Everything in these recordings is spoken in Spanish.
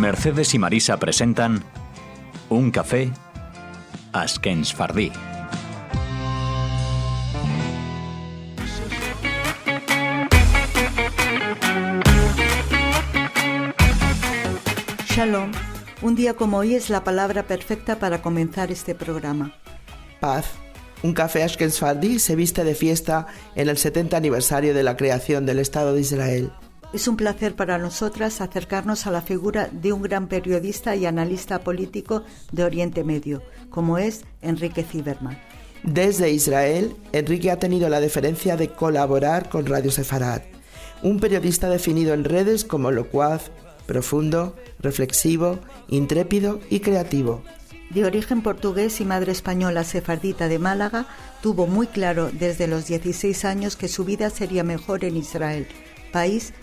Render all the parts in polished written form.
Mercedes y Marisa presentan Un café Ashken Sefardí. Shalom. Un día como hoy es la palabra perfecta para comenzar este programa. Paz. Un café Ashken Sefardí se viste de fiesta en el 70 aniversario de la creación del Estado de Israel. Es un placer para nosotras acercarnos a la figura de un gran periodista y analista político de Oriente Medio, como es Enrique Zimmerman. Desde Israel, Enrique ha tenido la deferencia de colaborar con Radio Sefarad, un periodista definido en redes como locuaz, profundo, reflexivo, intrépido y creativo. De origen portugués y madre española sefardita de Málaga, tuvo muy claro desde los 16 años que su vida sería mejor en Israel, país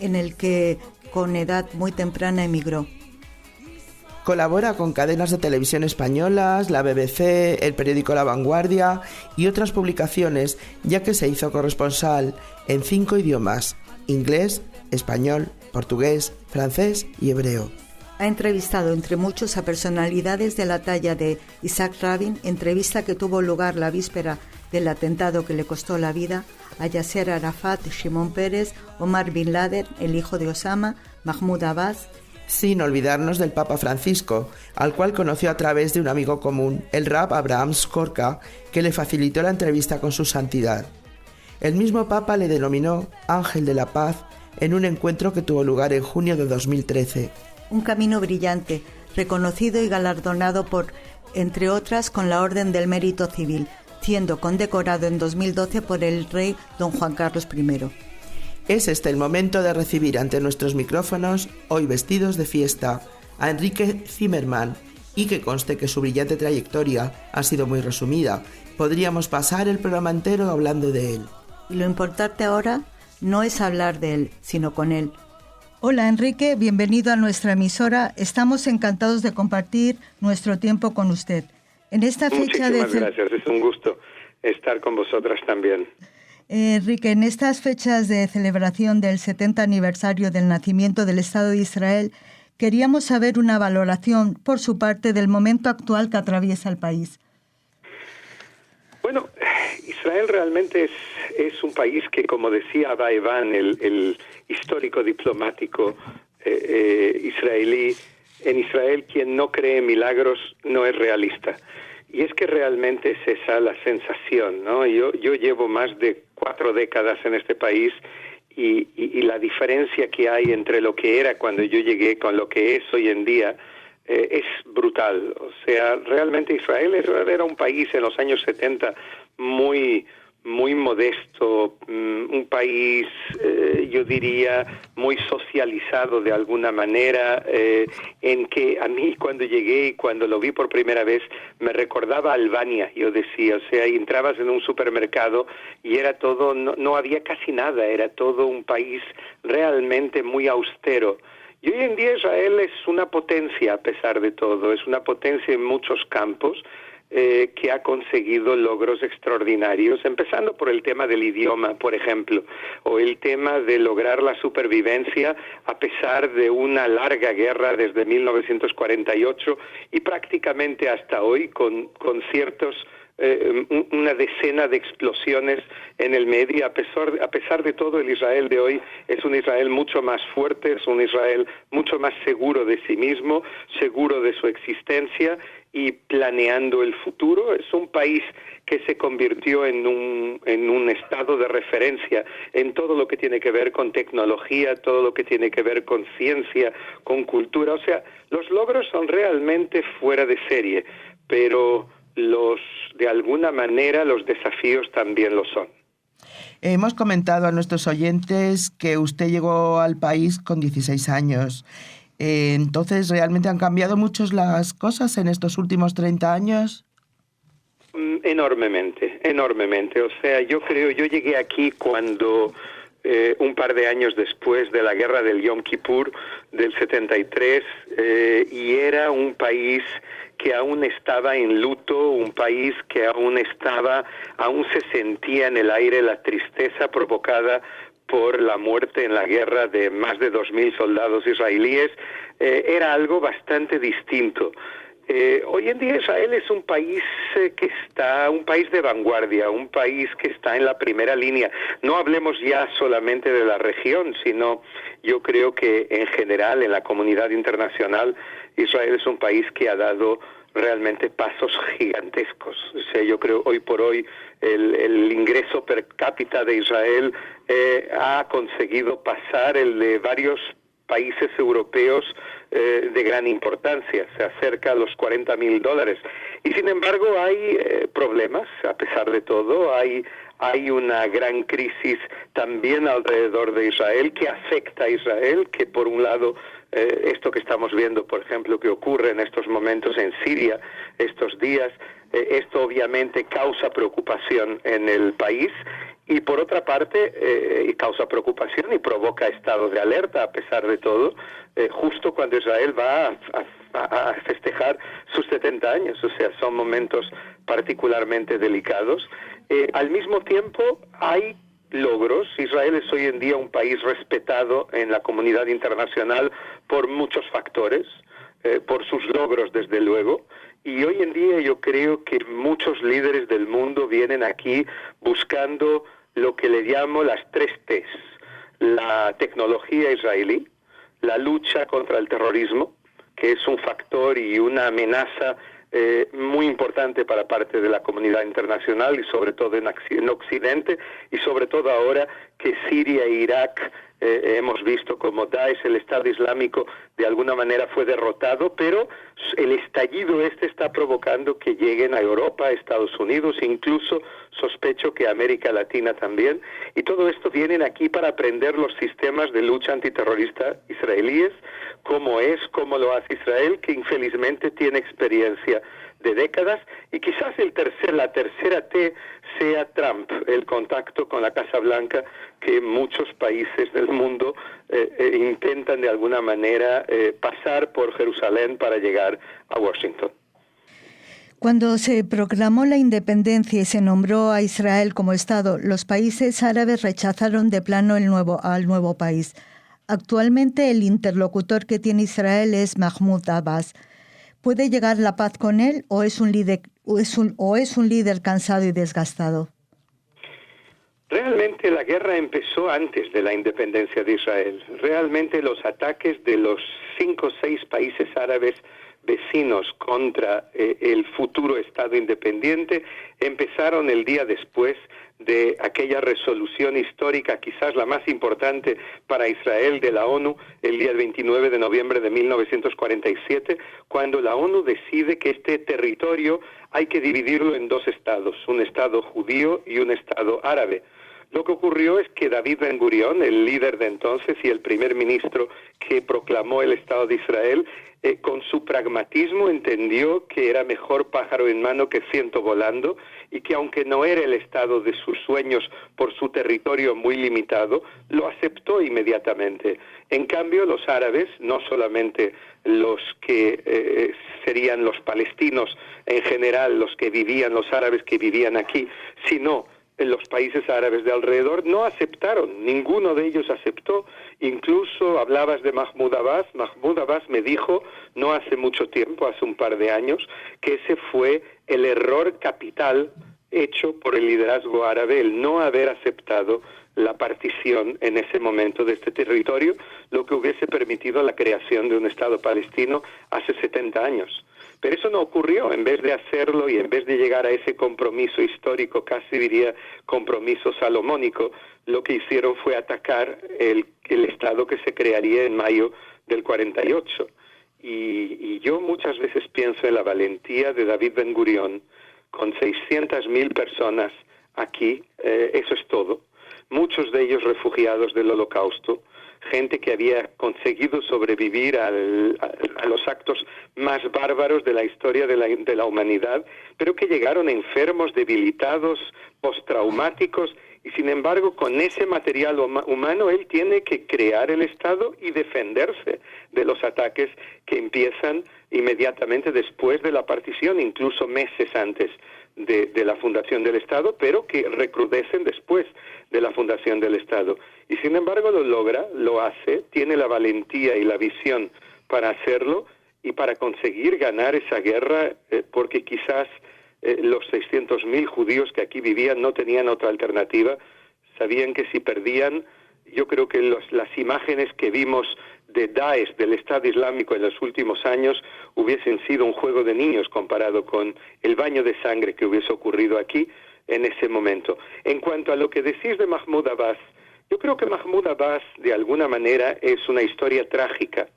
en el que con edad muy temprana emigró. Colabora con cadenas de televisión españolas, la BBC, el periódico La Vanguardia y otras publicaciones, ya que se hizo corresponsal en 5 idiomas: inglés, español, portugués, francés y hebreo. Ha entrevistado entre muchos a personalidades de la talla de Isaac Rabin, entrevista que tuvo lugar la víspera del atentado que le costó la vida, a Yasser Arafat, Shimon Peres, Omar Bin Laden, el hijo de Osama, Mahmoud Abbas. Sin olvidarnos del Papa Francisco, al cual conoció a través de un amigo común, el Rab Abraham Skorka, que le facilitó la entrevista con su santidad. El mismo Papa le denominó Ángel de la Paz en un encuentro que tuvo lugar en junio de 2013. Un camino brillante, reconocido y galardonado por, entre otras, con la Orden del Mérito Civil, siendo condecorado en 2012 por el rey don Juan Carlos I. Es este el momento de recibir ante nuestros micrófonos, hoy vestidos de fiesta, a Enrique Zimmerman, y que conste que su brillante trayectoria ha sido muy resumida. Podríamos pasar el programa entero hablando de él. Y lo importante ahora no es hablar de él, sino con él. Hola Enrique, bienvenido a nuestra emisora. Estamos encantados de compartir nuestro tiempo con usted. En esta fecha Muchísimas gracias, es un gusto estar con vosotras también. Enrique, en estas fechas de celebración del 70 aniversario del nacimiento del Estado de Israel, queríamos saber una valoración por su parte del momento actual que atraviesa el país. Bueno, Israel realmente es un país que, como decía Abba Eban, el histórico diplomático israelí, en Israel quien no cree en milagros no es realista. Y es que realmente es esa la sensación, ¿no? Yo llevo más de 4 décadas en este país y la diferencia que hay entre lo que era cuando yo llegué con lo que es hoy en día es brutal. O sea, realmente Israel era un país en los años 70 muy modesto, un país, yo diría, muy socializado de alguna manera, en que a mí cuando llegué y cuando lo vi por primera vez me recordaba a Albania, yo decía, o sea, entrabas en un supermercado y era todo, no había casi nada, era todo un país realmente muy austero. Y hoy en día Israel es una potencia a pesar de todo, es una potencia en muchos campos, que ha conseguido logros extraordinarios, empezando por el tema del idioma, por ejemplo, o el tema de lograr la supervivencia a pesar de una larga guerra desde 1948 y prácticamente hasta hoy con ciertos una decena de explosiones en el medio. A pesar de todo, el Israel de hoy es un Israel mucho más fuerte, es un Israel mucho más seguro de sí mismo, seguro de su existencia y planeando el futuro. Es un país que se convirtió en un estado de referencia en todo lo que tiene que ver con tecnología, todo lo que tiene que ver con ciencia, con cultura. O sea, los logros son realmente fuera de serie, pero de alguna manera los desafíos también lo son. Hemos comentado a nuestros oyentes que usted llegó al país con 16 años. Entonces, ¿realmente han cambiado mucho las cosas en estos últimos 30 años? Enormemente. O sea, yo llegué aquí cuando un par de años después de la guerra del Yom Kippur del 73 y era un país que aún estaba en luto, un país que aún se sentía en el aire la tristeza provocada por la muerte en la guerra de más de 2.000 soldados israelíes, era algo bastante distinto. Hoy en día Israel es un país un país de vanguardia, un país que está en la primera línea. No hablemos ya solamente de la región, sino yo creo que en general en la comunidad internacional Israel es un país que ha dado realmente pasos gigantescos. O sea, yo creo hoy por hoy el ingreso per cápita de Israel ha conseguido pasar el de varios países europeos de gran importancia, se acerca a los $40,000. Y sin embargo hay problemas, a pesar de todo, hay una gran crisis también alrededor de Israel que afecta a Israel, que por un lado esto que estamos viendo, por ejemplo, que ocurre en estos momentos en Siria, estos días, esto obviamente causa preocupación en el país y por otra parte causa preocupación y provoca estado de alerta a pesar de todo, justo cuando Israel va a festejar sus 70 años, o sea, son momentos particularmente delicados. Al mismo tiempo hay logros. Israel es hoy en día un país respetado en la comunidad internacional por muchos factores, por sus logros desde luego, y hoy en día yo creo que muchos líderes del mundo vienen aquí buscando lo que le llamo las 3 T's: la tecnología israelí, la lucha contra el terrorismo, que es un factor y una amenaza muy importante para parte de la comunidad internacional y sobre todo en Occidente, y sobre todo ahora que Siria e Irak hemos visto como Daesh, el Estado Islámico, de alguna manera fue derrotado, pero el estallido está provocando que lleguen a Europa, a Estados Unidos, incluso sospecho que a América Latina también, y todo esto vienen aquí para aprender los sistemas de lucha antiterrorista israelíes, cómo lo hace Israel, que infelizmente tiene experiencia de décadas, y quizás la tercera T sea Trump, el contacto con la Casa Blanca, que muchos países del mundo intentan de alguna manera pasar por Jerusalén para llegar a Washington. Cuando se proclamó la independencia y se nombró a Israel como Estado, los países árabes rechazaron de plano al nuevo país. Actualmente el interlocutor que tiene Israel es Mahmoud Abbas. ¿Puede llegar la paz con él o es un líder cansado y desgastado? Realmente la guerra empezó antes de la independencia de Israel. Realmente los ataques de los 5 o 6 países árabes vecinos contra el futuro Estado independiente empezaron el día después de aquella resolución histórica, quizás la más importante para Israel, de la ONU, el día 29 de noviembre de 1947, cuando la ONU decide que este territorio hay que dividirlo en 2 estados, un estado judío y un estado árabe. Lo que ocurrió es que David Ben Gurión, el líder de entonces y el primer ministro que proclamó el Estado de Israel, con su pragmatismo entendió que era mejor pájaro en mano que ciento volando, y que aunque no era el Estado de sus sueños por su territorio muy limitado, lo aceptó inmediatamente. En cambio, los árabes, no solamente los que serían los palestinos en general, los árabes que vivían aquí, sino en los países árabes de alrededor, no aceptaron, ninguno de ellos aceptó. Incluso hablabas de Mahmoud Abbas. Mahmoud Abbas me dijo no hace mucho tiempo, hace un par de años, que ese fue el error capital hecho por el liderazgo árabe, el no haber aceptado la partición en ese momento de este territorio, lo que hubiese permitido la creación de un Estado palestino hace 70 años. Pero eso no ocurrió. En vez de hacerlo y en vez de llegar a ese compromiso histórico, casi diría compromiso salomónico, lo que hicieron fue atacar el Estado que se crearía en mayo del 48. Y yo muchas veces pienso en la valentía de David Ben Gurión, con 600,000 personas aquí, eso es todo. Muchos de ellos refugiados del Holocausto, gente que había conseguido sobrevivir a los actos más bárbaros de la historia de la humanidad, pero que llegaron enfermos, debilitados, postraumáticos, y sin embargo con ese material humano él tiene que crear el Estado y defenderse de los ataques que empiezan inmediatamente después de la partición, incluso meses antes de la fundación del Estado, pero que recrudecen después de la fundación del Estado. Y sin embargo lo logra, lo hace, tiene la valentía y la visión para hacerlo y para conseguir ganar esa guerra, porque quizás los 600.000 judíos que aquí vivían no tenían otra alternativa. Sabían que si perdían, yo creo que las imágenes que vimos de Daesh, del Estado Islámico en los últimos años, hubiesen sido un juego de niños comparado con el baño de sangre que hubiese ocurrido aquí en ese momento. En cuanto a lo que decís de Mahmoud Abbas, yo creo que Mahmoud Abbas de alguna manera es una historia trágica,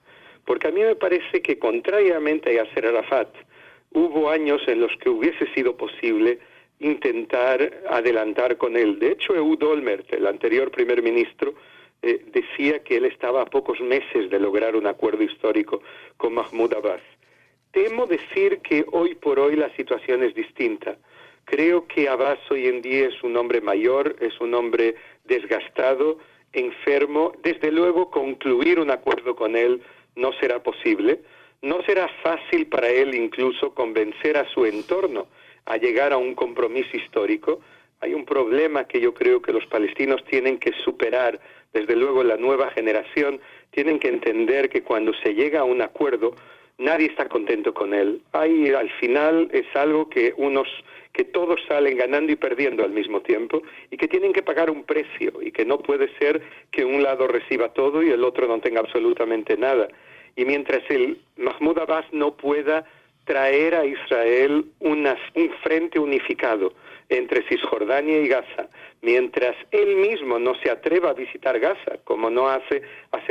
porque a mí me parece que contrariamente a Yasser Arafat, hubo años en los que hubiese sido posible intentar adelantar con él. De hecho, Ehud Olmert, el anterior primer ministro, decía que él estaba a pocos meses de lograr un acuerdo histórico con Mahmoud Abbas. Temo decir que hoy por hoy la situación es distinta. Creo que Abbas hoy en día es un hombre mayor, es un hombre desgastado, enfermo. Desde luego, concluir un acuerdo con él no será posible. No será fácil para él incluso convencer a su entorno a llegar a un compromiso histórico. Hay un problema que yo creo que los palestinos tienen que superar. Desde luego la nueva generación tienen que entender que cuando se llega a un acuerdo nadie está contento con él. Al final es algo que todos salen ganando y perdiendo al mismo tiempo y que tienen que pagar un precio y que no puede ser que un lado reciba todo y el otro no tenga absolutamente nada. Y mientras el Mahmoud Abbas no pueda traer a Israel un frente unificado entre Cisjordania y Gaza, mientras él mismo no se atreva a visitar Gaza, como no hace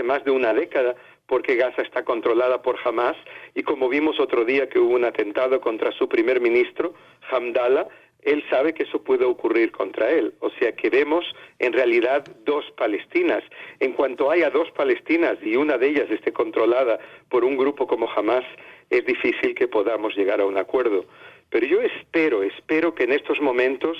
más de una década, porque Gaza está controlada por Hamas, y como vimos otro día que hubo un atentado contra su primer ministro, Hamdallah, él sabe que eso puede ocurrir contra él. O sea que vemos en realidad dos Palestinas. En cuanto haya dos Palestinas y una de ellas esté controlada por un grupo como Hamas, es difícil que podamos llegar a un acuerdo. Pero yo espero que en estos momentos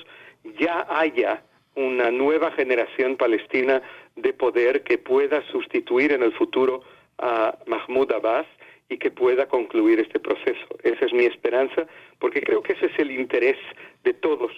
ya haya una nueva generación palestina de poder que pueda sustituir en el futuro a Mahmoud Abbas y que pueda concluir este proceso. Esa es mi esperanza, porque creo que ese es el interés de todos,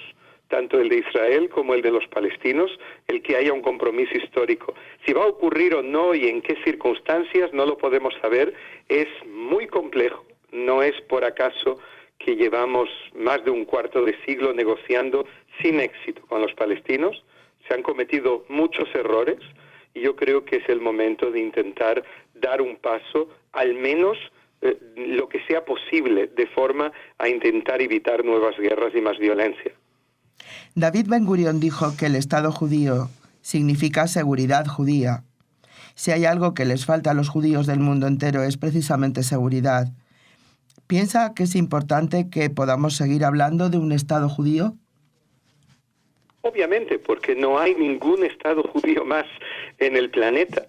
tanto el de Israel como el de los palestinos, el que haya un compromiso histórico. Si va a ocurrir o no y en qué circunstancias no lo podemos saber, es muy complejo. No es por acaso que llevamos más de un cuarto de siglo negociando sin éxito con los palestinos. Se han cometido muchos errores y yo creo que es el momento de intentar dar un paso, al menos lo que sea posible, de forma a intentar evitar nuevas guerras y más violencia. David Ben Gurión dijo que el Estado judío significa seguridad judía. Si hay algo que les falta a los judíos del mundo entero es precisamente seguridad. ¿Piensa que es importante que podamos seguir hablando de un Estado judío? Obviamente, porque no hay ningún Estado judío más en el planeta.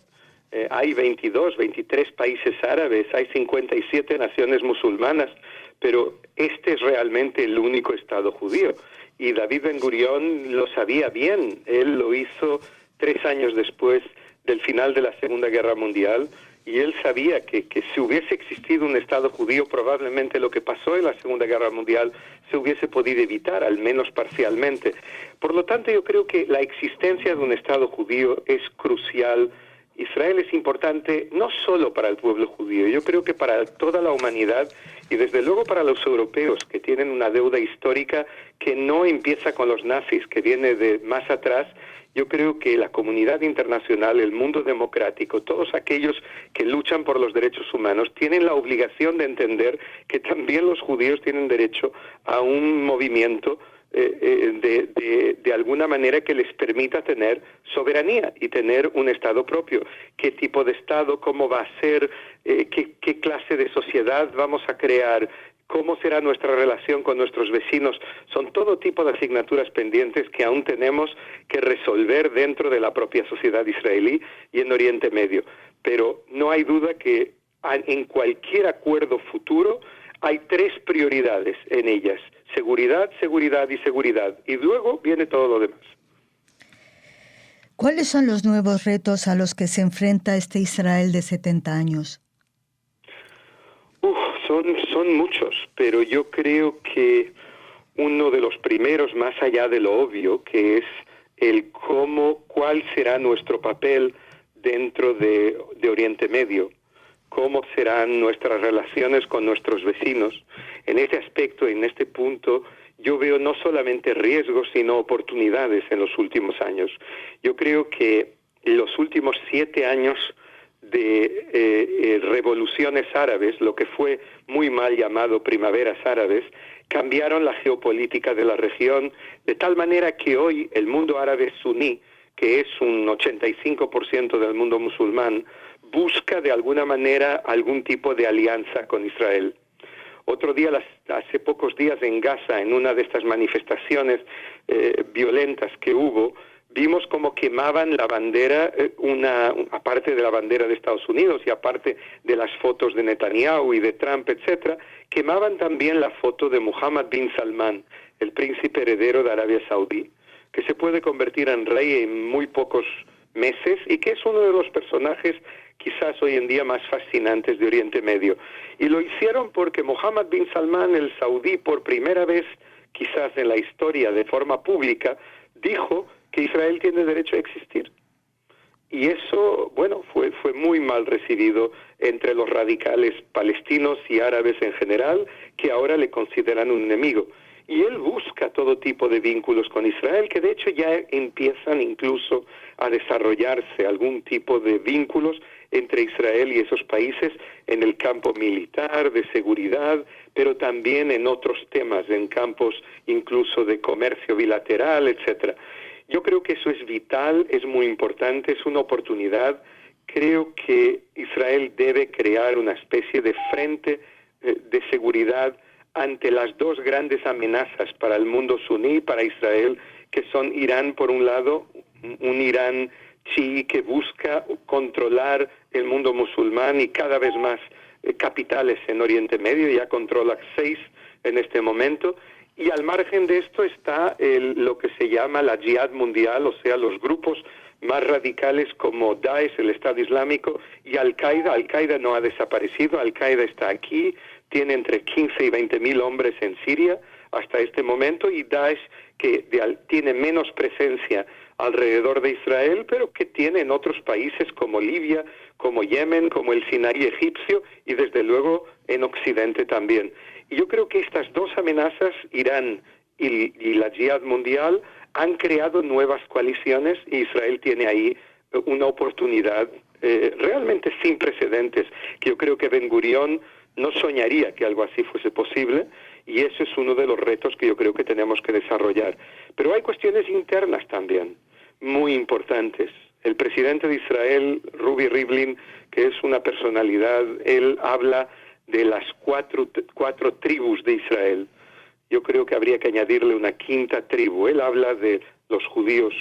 Hay 22, 23 países árabes, hay 57 naciones musulmanas, pero este es realmente el único Estado judío. Y David Ben Gurión lo sabía bien. Él lo hizo 3 años después del final de la Segunda Guerra Mundial, y él sabía que si hubiese existido un Estado judío, probablemente lo que pasó en la Segunda Guerra Mundial se hubiese podido evitar, al menos parcialmente. Por lo tanto, yo creo que la existencia de un Estado judío es crucial. Israel es importante no solo para el pueblo judío, yo creo que para toda la humanidad y desde luego para los europeos, que tienen una deuda histórica que no empieza con los nazis, que viene de más atrás. Yo creo que la comunidad internacional, el mundo democrático, todos aquellos que luchan por los derechos humanos tienen la obligación de entender que también los judíos tienen derecho a un movimiento de alguna manera que les permita tener soberanía y tener un Estado propio. ¿Qué tipo de Estado? ¿Cómo va a ser? ¿Qué clase de sociedad vamos a crear? ¿Cómo será nuestra relación con nuestros vecinos? Son todo tipo de asignaturas pendientes que aún tenemos que resolver dentro de la propia sociedad israelí y en Oriente Medio. Pero no hay duda que en cualquier acuerdo futuro hay 3 prioridades en ellas: seguridad, seguridad y seguridad. Y luego viene todo lo demás. ¿Cuáles son los nuevos retos a los que se enfrenta este Israel de 70 años? Son muchos, pero yo creo que uno de los primeros más allá de lo obvio, que es cuál será nuestro papel dentro de Oriente Medio, cómo serán nuestras relaciones con nuestros vecinos. En este aspecto, en este punto, yo veo no solamente riesgos, sino oportunidades en los últimos años. Yo creo que los últimos 7 años de revoluciones árabes, lo que fue muy mal llamado primaveras árabes, cambiaron la geopolítica de la región de tal manera que hoy el mundo árabe suní, que es un 85% del mundo musulmán, busca de alguna manera algún tipo de alianza con Israel. Otro día, hace pocos días en Gaza, en una de estas manifestaciones violentas que hubo, vimos cómo quemaban la bandera, aparte de la bandera de Estados Unidos y aparte de las fotos de Netanyahu y de Trump, etcétera, quemaban también la foto de Mohammed bin Salman, el príncipe heredero de Arabia Saudí, que se puede convertir en rey en muy pocos meses y que es uno de los personajes quizás hoy en día más fascinantes de Oriente Medio. Y lo hicieron porque Mohammed bin Salman, el saudí, por primera vez quizás en la historia de forma pública, dijo que Israel tiene derecho a existir. Y eso, bueno, fue muy mal recibido entre los radicales palestinos y árabes en general, que ahora le consideran un enemigo. Y él busca todo tipo de vínculos con Israel, que de hecho ya empiezan incluso a desarrollarse algún tipo de vínculos entre Israel y esos países en el campo militar, de seguridad, pero también en otros temas, en campos incluso de comercio bilateral, etcétera. Yo creo que eso es vital, es muy importante, es una oportunidad. Creo que Israel debe crear una especie de frente de seguridad ante las dos grandes amenazas para el mundo suní, para Israel, que son Irán por un lado, un Irán chií que busca controlar el mundo musulmán y cada vez más capitales en Oriente Medio, ya controla 6 en este momento, y al margen de esto está lo que se llama la Jihad mundial, o sea, los grupos más radicales como Daesh, el Estado Islámico, y Al-Qaeda. Al-Qaeda no ha desaparecido, Al-Qaeda está aquí, tiene entre 15 y 20 mil hombres en Siria hasta este momento, y Daesh, que tiene menos presencia alrededor de Israel, pero que tiene en otros países como Libia, como Yemen, como el Sinaí egipcio, y desde luego en Occidente también. Y yo creo que estas dos amenazas, Irán y la Jihad mundial, han creado nuevas coaliciones, y Israel tiene ahí una oportunidad realmente sin precedentes, que yo creo que Ben Gurión no soñaría que algo así fuese posible, y eso es uno de los retos que yo creo que tenemos que desarrollar. Pero hay cuestiones internas también, muy importantes. El presidente de Israel, Ruvi Rivlin, que es una personalidad, él habla de las cuatro tribus de Israel. Yo creo que habría que añadirle una quinta tribu. Él habla de los judíos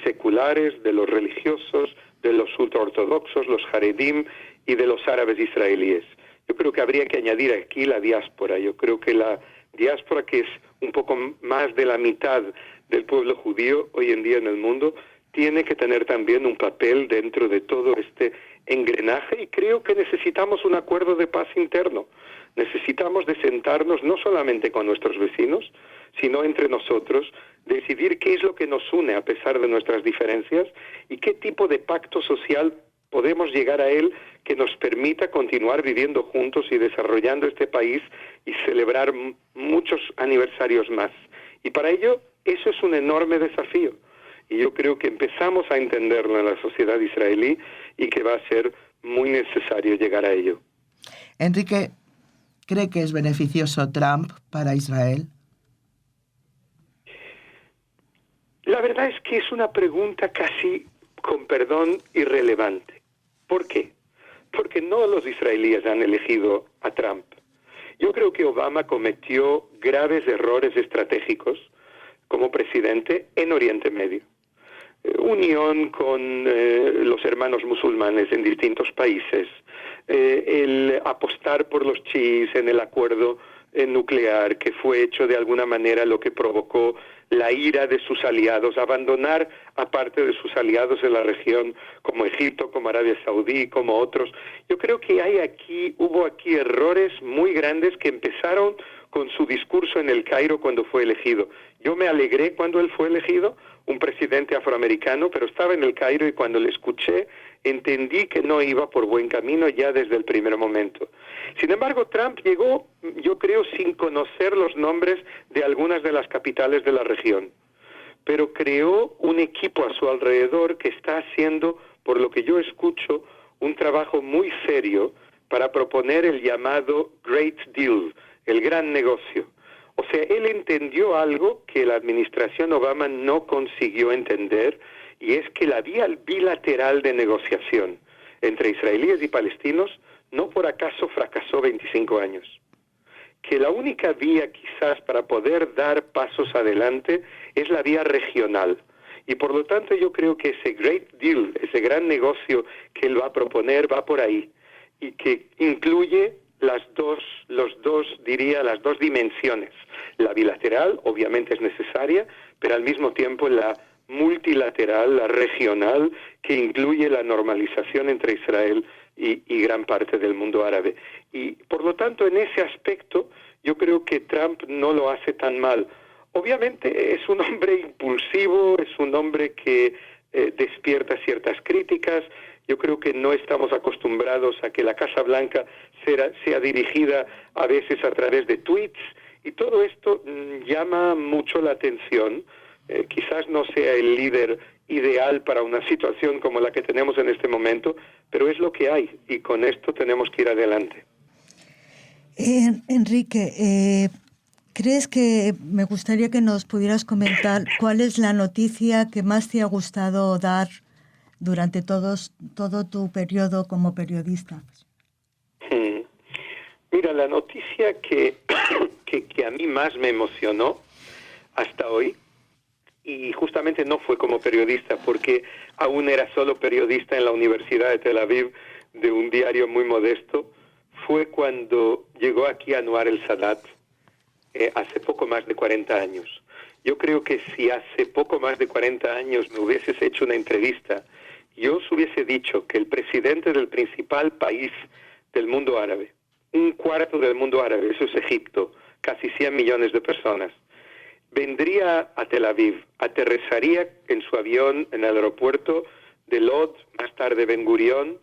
seculares, de los religiosos, de los ultraortodoxos, los haredim y de los árabes israelíes. Yo creo que habría que añadir aquí la diáspora. Yo creo que la diáspora, que es un poco más de la mitad del pueblo judío hoy en día en el mundo, tiene que tener también un papel dentro de todo este engranaje, y creo que necesitamos un acuerdo de paz interno. Necesitamos de sentarnos no solamente con nuestros vecinos, sino entre nosotros, decidir qué es lo que nos une a pesar de nuestras diferencias y qué tipo de pacto social podemos llegar a él que nos permita continuar viviendo juntos y desarrollando este país y celebrar muchos aniversarios más. Y para ello, eso es un enorme desafío. Y yo creo que empezamos a entenderlo en la sociedad israelí y que va a ser muy necesario llegar a ello. Enrique, ¿cree que es beneficioso Trump para Israel? La verdad es que es una pregunta casi, con perdón, irrelevante. ¿Por qué? Porque no los israelíes han elegido a Trump. Yo creo que Obama cometió graves errores estratégicos como presidente en Oriente Medio. Unión con los hermanos musulmanes en distintos países, el apostar por los chiíes en el acuerdo nuclear, que fue hecho de alguna manera lo que provocó la ira de sus aliados, abandonar a parte de sus aliados en la región, como Egipto, como Arabia Saudí, como otros. Yo creo que hubo aquí errores muy grandes que empezaron con su discurso en el Cairo cuando fue elegido. Yo me alegré cuando él fue elegido, un presidente afroamericano, pero estaba en el Cairo y cuando le escuché entendí que no iba por buen camino ya desde el primer momento. Sin embargo, Trump llegó, yo creo, sin conocer los nombres de algunas de las capitales de la región, pero creó un equipo a su alrededor que está haciendo, por lo que yo escucho, un trabajo muy serio para proponer el llamado Great Deal, el gran negocio. O sea, él entendió algo que la administración Obama no consiguió entender, y es que la vía bilateral de negociación entre israelíes y palestinos no por acaso fracasó 25 años. Que la única vía quizás para poder dar pasos adelante es la vía regional. Y por lo tanto yo creo que ese Great Deal, ese gran negocio que él va a proponer va por ahí, y que incluye las dos dimensiones. La bilateral obviamente es necesaria, pero al mismo tiempo la multilateral, la regional, que incluye la normalización entre Israel y gran parte del mundo árabe. Y por lo tanto, en ese aspecto, yo creo que Trump no lo hace tan mal. Obviamente es un hombre impulsivo, es un hombre que despierta ciertas críticas. Yo creo que no estamos acostumbrados a que la Casa Blanca sea dirigida a veces a través de tweets, y todo esto llama mucho la atención. Quizás no sea el líder ideal para una situación como la que tenemos en este momento, pero es lo que hay, y con esto tenemos que ir adelante. Enrique, ¿crees que me gustaría que nos pudieras comentar cuál es la noticia que más te ha gustado dar durante todo tu periodo como periodista? Mira, la noticia que a mí más me emocionó hasta hoy, y justamente no fue como periodista, porque aún era solo periodista en la Universidad de Tel Aviv, de un diario muy modesto, fue cuando llegó aquí Anwar el-Sadat, hace poco más de 40 años. Yo creo que si hace poco más de 40 años me hubieses hecho una entrevista, yo os hubiese dicho que el presidente del principal país del mundo árabe, un cuarto del mundo árabe, eso es Egipto, casi 100 millones de personas, vendría a Tel Aviv, aterrizaría en su avión en el aeropuerto de Lod, más tarde Ben Gurión,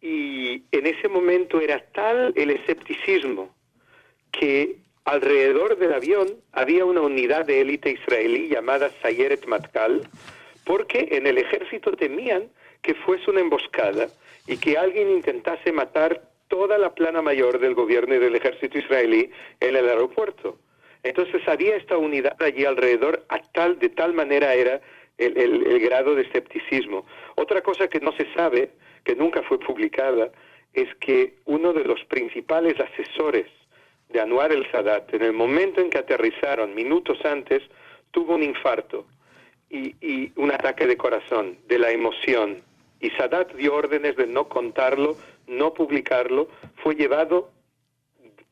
y en ese momento era tal el escepticismo que alrededor del avión había una unidad de élite israelí llamada Sayeret Matkal, porque en el ejército temían que fuese una emboscada y que alguien intentase matar toda la plana mayor del gobierno y del ejército israelí en el aeropuerto. Entonces había esta unidad allí alrededor, de tal manera era el grado de escepticismo. Otra cosa que no se sabe, que nunca fue publicada, es que uno de los principales asesores de Anwar el-Sadat, en el momento en que aterrizaron, minutos antes, tuvo un infarto y un ataque de corazón, de la emoción. Y Sadat dio órdenes de no contarlo, no publicarlo. Fue llevado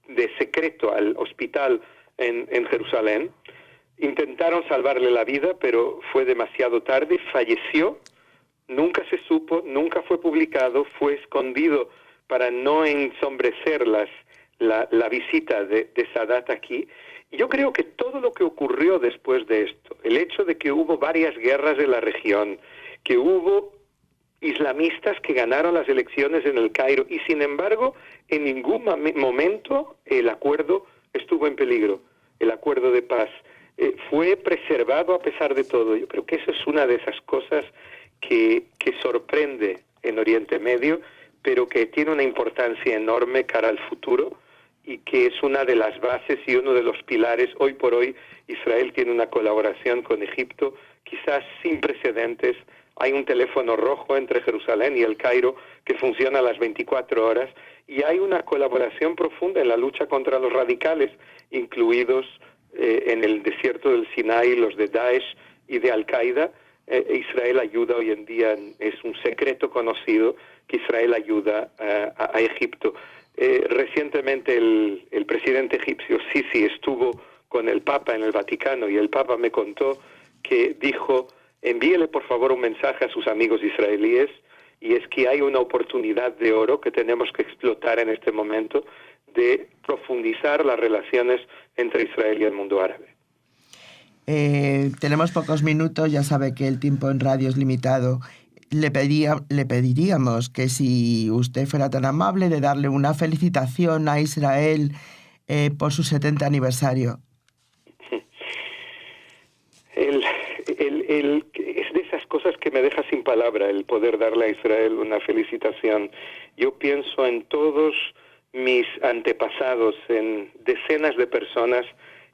de secreto al hospital en Jerusalén. Intentaron salvarle la vida, pero fue demasiado tarde, falleció. Nunca se supo, nunca fue publicado, fue escondido para no ensombrecer la visita de Sadat aquí. Y yo creo que todo lo que ocurrió después de esto, el hecho de que hubo varias guerras en la región, que hubo islamistas que ganaron las elecciones en el Cairo, y sin embargo, en ningún momento el acuerdo estuvo en peligro, el acuerdo de paz. Fue preservado a pesar de todo. Yo creo que eso es una de esas cosas que sorprende en Oriente Medio, pero que tiene una importancia enorme cara al futuro, y que es una de las bases y uno de los pilares. Hoy por hoy Israel tiene una colaboración con Egipto quizás sin precedentes. Hay un teléfono rojo entre Jerusalén y el Cairo que funciona a las 24 horas, y hay una colaboración profunda en la lucha contra los radicales, incluidos en el desierto del Sinai los de Daesh y de Al-Qaeda. Israel ayuda hoy en día, es un secreto conocido que Israel ayuda a Egipto. Recientemente el presidente egipcio Sisi estuvo con el Papa en el Vaticano, y el Papa me contó que dijo: envíele por favor un mensaje a sus amigos israelíes, y es que hay una oportunidad de oro que tenemos que explotar en este momento, de profundizar las relaciones entre Israel y el mundo árabe. Tenemos pocos minutos, ya sabe que el tiempo en radio es limitado. Le pediríamos que si usted fuera tan amable de darle una felicitación a Israel por su 70 aniversario. Es de esas cosas que me deja sin palabra el poder darle a Israel una felicitación. Yo pienso en todos mis antepasados, en decenas de personas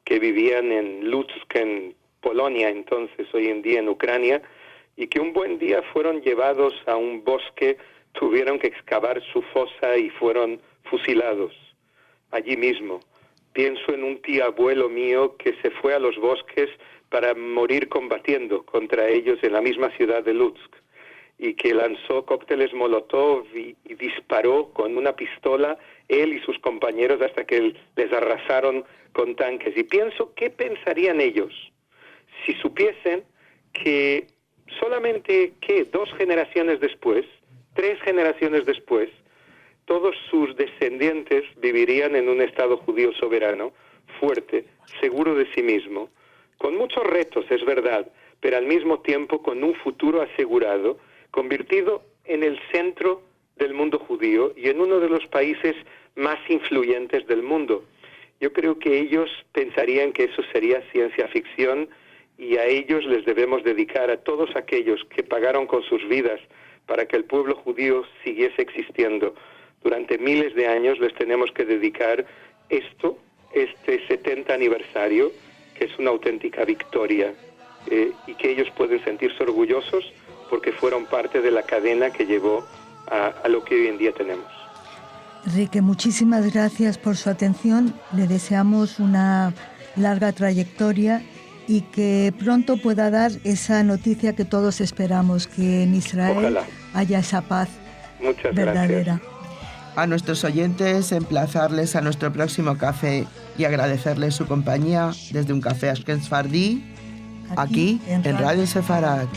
que vivían en Lutsk, en Polonia, entonces hoy en día en Ucrania, y que un buen día fueron llevados a un bosque, tuvieron que excavar su fosa y fueron fusilados allí mismo. Pienso en un tío abuelo mío que se fue a los bosques para morir combatiendo contra ellos en la misma ciudad de Lutsk, y que lanzó cócteles Molotov y disparó con una pistola él y sus compañeros hasta que les arrasaron con tanques. Y pienso, ¿qué pensarían ellos si supiesen que solamente 2 generaciones después, 3 generaciones después, todos sus descendientes vivirían en un Estado judío soberano, fuerte, seguro de sí mismo, con muchos retos, es verdad, pero al mismo tiempo con un futuro asegurado, convertido en el centro del mundo judío y en uno de los países más influyentes del mundo? Yo creo que ellos pensarían que eso sería ciencia ficción, y a ellos les debemos dedicar, a todos aquellos que pagaron con sus vidas para que el pueblo judío siguiese existiendo durante miles de años, les tenemos que dedicar este 70 aniversario, que es una auténtica victoria, y que ellos pueden sentirse orgullosos porque fueron parte de la cadena que llevó a lo que hoy en día tenemos. Enrique, muchísimas gracias por su atención. Le deseamos una larga trayectoria y que pronto pueda dar esa noticia que todos esperamos, que en Israel Ojalá haya esa paz Muchas verdadera. Gracias. A nuestros oyentes, emplazarles a nuestro próximo café y agradecerles su compañía desde un café Ashken Sfardí, aquí en Radio Sefarad.